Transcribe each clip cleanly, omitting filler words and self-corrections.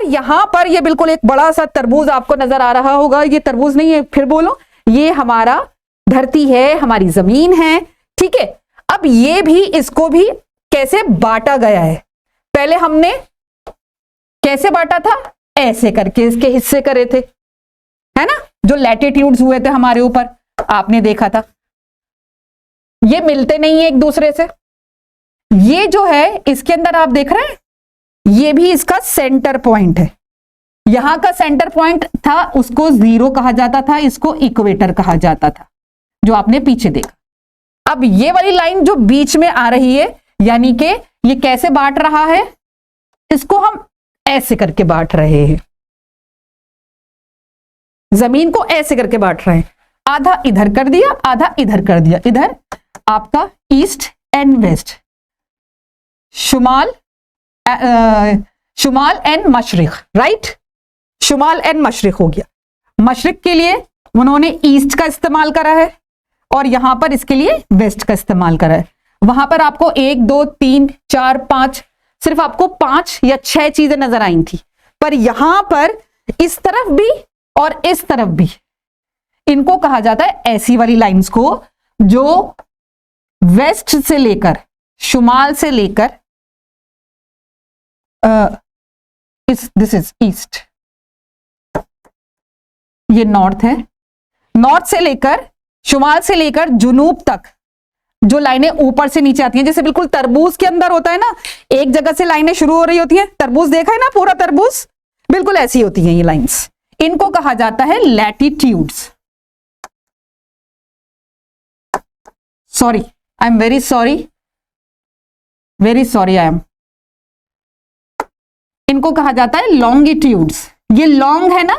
यहां पर ये बिल्कुल एक बड़ा सा तरबूज आपको नजर आ रहा होगा, ये तरबूज नहीं है, फिर बोलो, ये हमारा धरती है, हमारी जमीन है, ठीक है। अब ये भी, इसको भी कैसे बांटा गया है, पहले हमने कैसे बांटा था, ऐसे करके इसके हिस्से करे थे, है ना, जो लैटिट्यूड्स हुए थे हमारे ऊपर, आपने देखा था। ये मिलते नहीं है एक दूसरे से। ये जो है इसके अंदर आप देख रहे हैं, ये भी इसका सेंटर पॉइंट है। यहां का सेंटर पॉइंट था, उसको जीरो कहा जाता था, इसको इक्वेटर कहा जाता था, जो आपने पीछे देखा। अब ये वाली लाइन जो बीच में आ रही है, यानी कि ये कैसे बांट रहा है, इसको हम ऐसे करके बांट रहे हैं, जमीन को ऐसे करके बांट रहे हैं। आधा इधर कर दिया, आधा इधर कर दिया। इधर आपका ईस्ट एंड वेस्ट, शुमाल एंड मशरिक, राइट, शुमाल एंड मशरिक हो गया। मशरिक के लिए उन्होंने ईस्ट का इस्तेमाल करा है और यहां पर इसके लिए वेस्ट का इस्तेमाल करा है। वहां पर आपको 1 2 3 4 5, सिर्फ आपको 5 या 6 चीजें नजर आई थी, पर यहां पर इस तरफ भी और इस तरफ भी, इनको कहा जाता है ऐसी वाली लाइंस को जो वेस्ट से लेकर, शुमाल से लेकर, दिस इज ईस्ट, ये नॉर्थ है, नॉर्थ से लेकर, शुमाल से लेकर जुनूब तक जो लाइनें ऊपर से नीचे आती हैं, जैसे बिल्कुल तरबूज के अंदर होता है ना, एक जगह से लाइनें शुरू हो रही होती हैं, तरबूज देखा है ना, पूरा तरबूज, बिल्कुल ऐसी होती हैं ये लाइंस। इनको कहा जाता है latitudes. Sorry, I am very sorry, I am, इनको कहा जाता है लॉन्गिट्यूड्स। ये लॉन्ग है ना,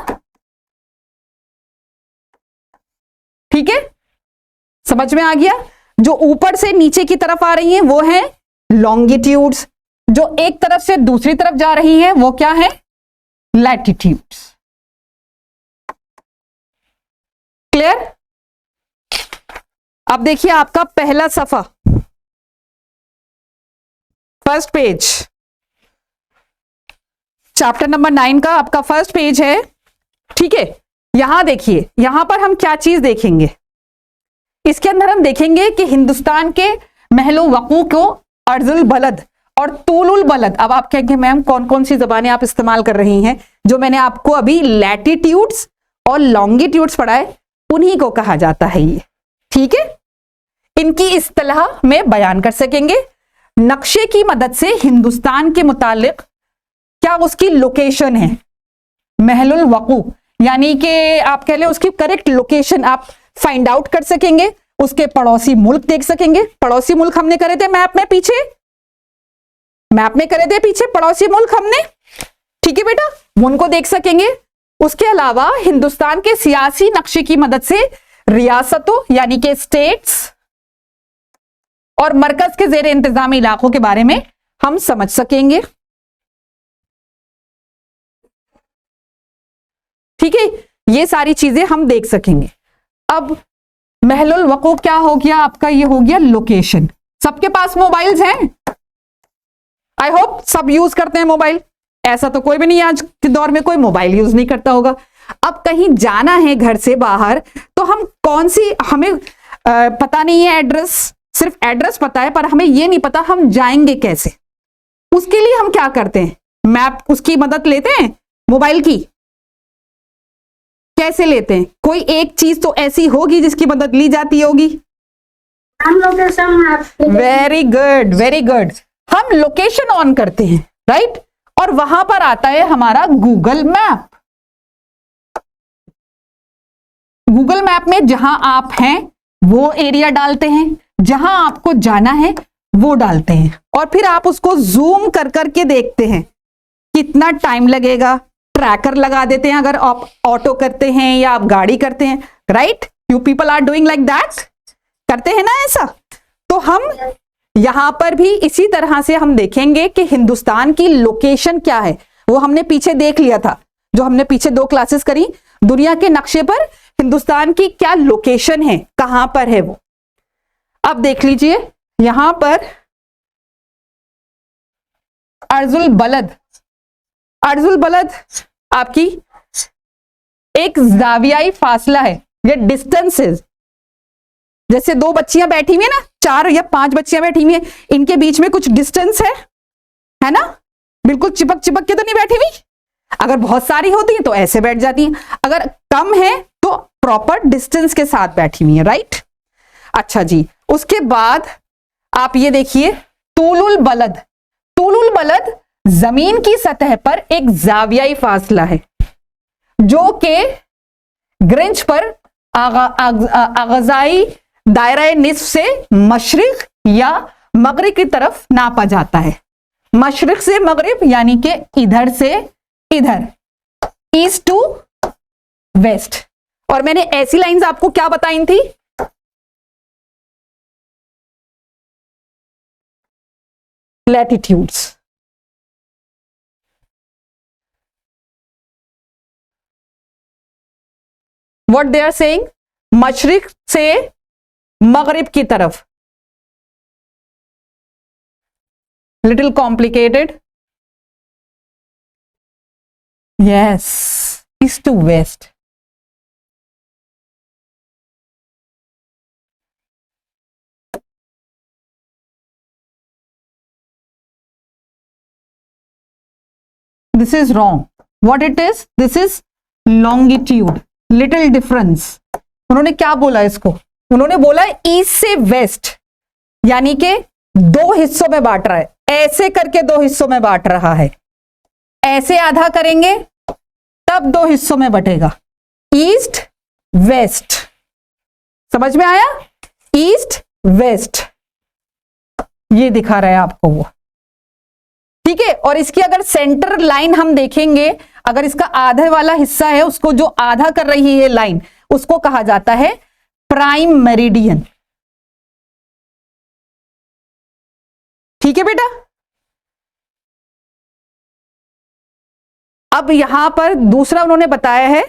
ठीक है, समझ में आ गया। जो ऊपर से नीचे की तरफ आ रही हैं वो है लॉन्गिट्यूड्स, जो एक तरफ से दूसरी तरफ जा रही हैं वो क्या है, लैटिट्यूड्स। क्लियर। अब देखिए आपका पहला सफा, फर्स्ट पेज, चैप्टर नंबर 9 का आपका फर्स्ट पेज है, ठीक है। यहां देखिए, यहां पर हम क्या चीज देखेंगे, इसके अंदर हम देखेंगे कि हिंदुस्तान के महलो वकू को अर्जुल बलद और तूलुल बलद। अब आप कहेंगे मैम कौन कौन सी जबानें आप इस्तेमाल कर रही हैं, जो मैंने आपको अभी लैटिट्यूड्स और लॉन्गिट्यूड्स पढ़ाए, उन्हीं को कहा जाता है ये, ठीक है। इनकी इस्तिलाह में बयान कर सकेंगे। नक्शे की मदद से हिंदुस्तान के मुतालिक क्या उसकी लोकेशन है, महलुल वकू, यानी कि आप कह लें उसकी करेक्ट लोकेशन आप फाइंड आउट कर सकेंगे। उसके पड़ोसी मुल्क देख सकेंगे। पड़ोसी मुल्क हमने करे थे मैप में पीछे, मैप में करे थे पीछे पड़ोसी मुल्क हमने, ठीक है बेटा, उनको देख सकेंगे। उसके अलावा हिंदुस्तान के सियासी नक्शे की मदद से रियासतों यानी कि स्टेट्स और मरकज के जेर इंतजामी इलाकों के बारे में हम समझ सकेंगे, ठीक है। ये सारी चीजें हम देख सकेंगे। अब महलुल वकू क्या हो गया आपका, ये हो गया लोकेशन। सबके पास मोबाइल्स हैं, आई होप सब यूज करते हैं मोबाइल, ऐसा तो कोई भी नहीं आज के दौर में कोई मोबाइल यूज नहीं करता होगा। अब कहीं जाना है घर से बाहर, तो हम कौन सी, हमें पता नहीं है एड्रेस, सिर्फ एड्रेस पता है, पर हमें यह नहीं पता हम जाएंगे कैसे। उसके लिए हम क्या करते हैं, मैप, उसकी मदद लेते हैं मोबाइल की। कैसे लेते हैं, कोई एक चीज तो ऐसी होगी जिसकी मदद ली जाती होगी। वेरी गुड, वेरी गुड, हम लोकेशन ऑन करते हैं, राइट, और वहां पर आता है हमारा गूगल मैप। गूगल मैप में जहां आप हैं वो एरिया डालते हैं, जहां आपको जाना है वो डालते हैं, और फिर आप उसको जूम कर करके देखते हैं कितना टाइम लगेगा। ट्रैकर लगा देते हैं अगर आप ऑटो करते हैं या आप गाड़ी करते हैं, right, you people are doing like that, करते हैं ना ऐसा। तो हम यहां पर भी इसी तरह से हम देखेंगे कि हिंदुस्तान की लोकेशन क्या है। वो हमने पीछे देख लिया था, जो हमने पीछे 2 क्लासेस करी, दुनिया के नक्शे पर हिंदुस्तान की क्या लोकेशन है, कहां पर है वो। अब देख लीजिए यहां पर अर्जुल बलद, अर्जुल बलद आपकी एक जावियाई फासला है, ये डिस्टेंसेस। जैसे दो बच्चियां बैठी हुई है ना, 4 या 5 बच्चियां बैठी हुई है, इनके बीच में कुछ डिस्टेंस है ना, बिल्कुल चिपक चिपक के तो नहीं बैठी हुई। अगर बहुत सारी होती है तो ऐसे बैठ जाती हैं, अगर कम है तो प्रॉपर डिस्टेंस के साथ बैठी हुई है, राइट। अच्छा जी, उसके बाद आप ये देखिए तूलुल बलद। तूलुल बलद जमीन की सतह पर एक जावियाई फासला है जो कि ग्रेंच पर आगजाई दायरा निस्फ से मशरिक या मगरिब की तरफ नापा जाता है। मशरिक से मगरिब यानी कि इधर से इधर, ईस्ट टू वेस्ट। और मैंने ऐसी लाइंस आपको क्या बताई थी, latitudes. What they are saying, मशरिक से मगरिब की तरफ, little complicated, yes, east to west. This is wrong. What it is? This is longitude. Little difference. उन्होंने क्या बोला इसको, उन्होंने बोला ईस्ट से वेस्ट, यानी कि 2 हिस्सों में बांट रहा है, ऐसे करके 2 हिस्सों में बांट रहा है। ऐसे आधा करेंगे तब 2 हिस्सों में बटेगा, ईस्ट वेस्ट। समझ में आया, ईस्ट वेस्ट ये दिखा रहा है आपको वो, ठीक है। और इसकी अगर सेंटर लाइन हम देखेंगे, अगर इसका आधे वाला हिस्सा है, उसको जो आधा कर रही है लाइन, उसको कहा जाता है प्राइम मेरिडियन। ठीक है बेटा। अब यहां पर दूसरा उन्होंने बताया है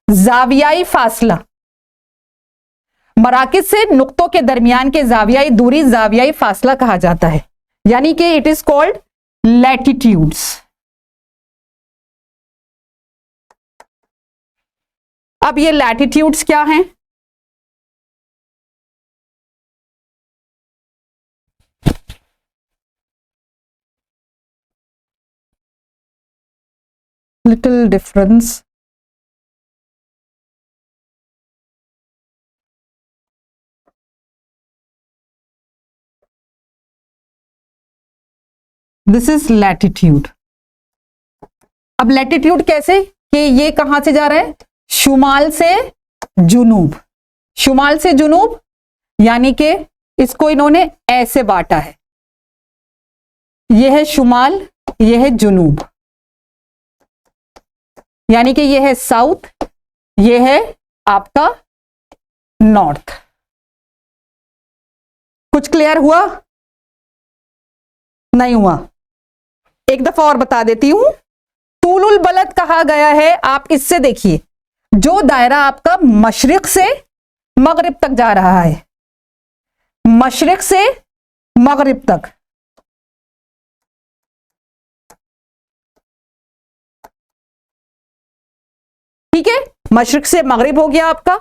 जावियाई फासला, मराकिज से नुक्तों के दरमियान के जावियाई दूरी जावियाई फासला कहा जाता है, यानी कि इट इज कॉल्ड लैटिट्यूड्स। अब ये लैटिट्यूड्स क्या हैं, little difference. This is latitude. अब लैटिट्यूड कैसे, कि ये कहां से जा रहा है, शुमाल से जुनूब। शुमाल से जुनूब यानी कि इसको इन्होंने ऐसे बांटा है, ये है शुमाल, ये है जुनूब, यानी कि ये है साउथ, ये है आपका नॉर्थ। कुछ क्लियर हुआ, नहीं हुआ? एक दफा और बता देती हूं, तूलुल बलद कहा गया है, आप इससे देखिए, जो दायरा आपका मशरिक से मगरिब तक जा रहा है, मशरिक से मगरिब तक, ठीक है, मशरिक से मगरिब हो गया आपका,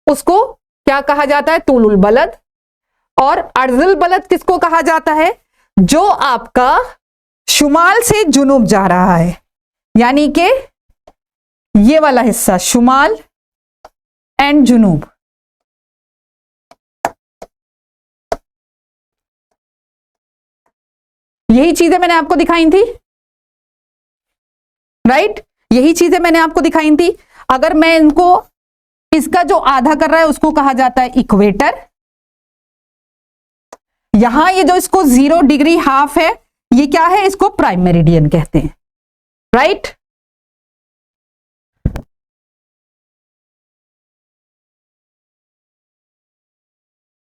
उसको क्या कहा जाता है, तूलुल बलद। और अर्जुल बलद किसको कहा जाता है, जो आपका शुमाल से जुनूब जा रहा है, यानी कि ये वाला हिस्सा शुमाल एंड जुनूब। यही चीजें मैंने आपको दिखाई थी, राइट, यही चीजें मैंने आपको दिखाई थी। अगर मैं इनको, इसका जो आधा कर रहा है उसको कहा जाता है इक्वेटर, यहां ये जो इसको 0 डिग्री हाफ है, ये क्या है, इसको प्राइम मेरिडियन कहते हैं, राइट।